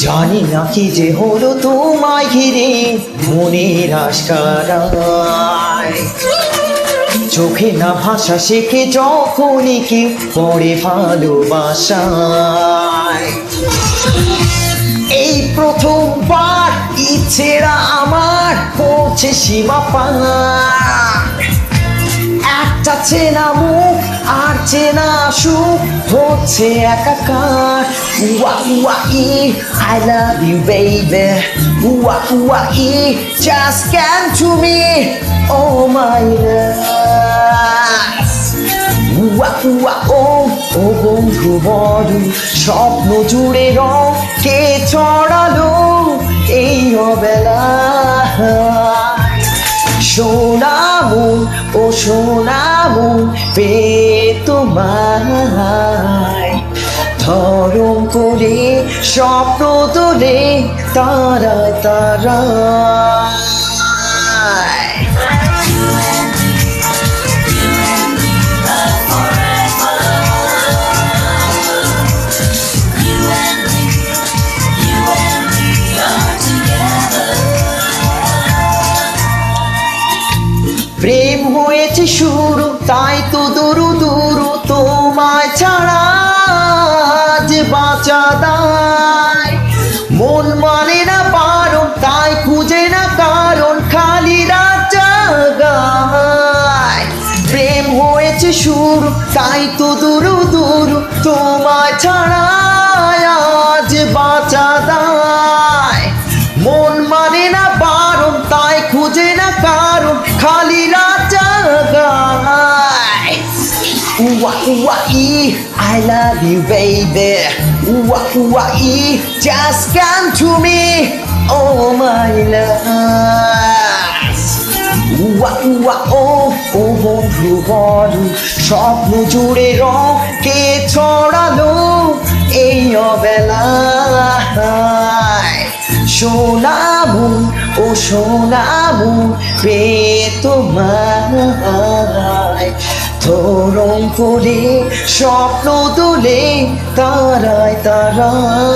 জানি না কি যে হলো তোমায় ঘিরে মনের আশকারায়, চোখে না ভাষা শেখে যখনই কি পড়ে ভালোবাসায়। এই প্রথমবার ইচ্ছেরা আমার হচ্ছে সীমা পার, একটা চেনা মুখ আর চেনা সুখ হচ্ছে একাকার। উয়া উয়া ই I love you baby, উয়া উয়া E just come to me oh my love। উয়া উয়া ও ও বন্ধু বলো স্বপ্ন জুড়ে রং কে ছড়ালো এই অবেলায়। সোনামন ও সোনামন পেয়ে তোমায় ধরম করে স্বপ্ন তোলে তারায় তারায়। প্রেম হয়েছে শুরু তাই তো দুরু দুরু তোমায় ছাড়া যে বাঁচা দায়। মন মানে না পারো তাই খুঁজে না কারণ খালি রাত জাগায়। প্রেম হয়েছে শুরু তাই তো দুরু দুরু তোমায় ছাড়া আজ বাঁচা দায়। মন মানে না পারো তাই খুঁজে না কারণ খালি রাত জাগায়। উয়া উয়া ই I love you baby, উয়া উয়া E just come to me oh my love। উয়া উয়া ও ও বন্ধু বলো স্বপ্ন জুড়ে রং কে ছড়ালো এই অবেলায়। সোনামন ও সোনামন পেয়ে তোমায় ধরম করে স্বপ্ন তোলে তারায় তারায়।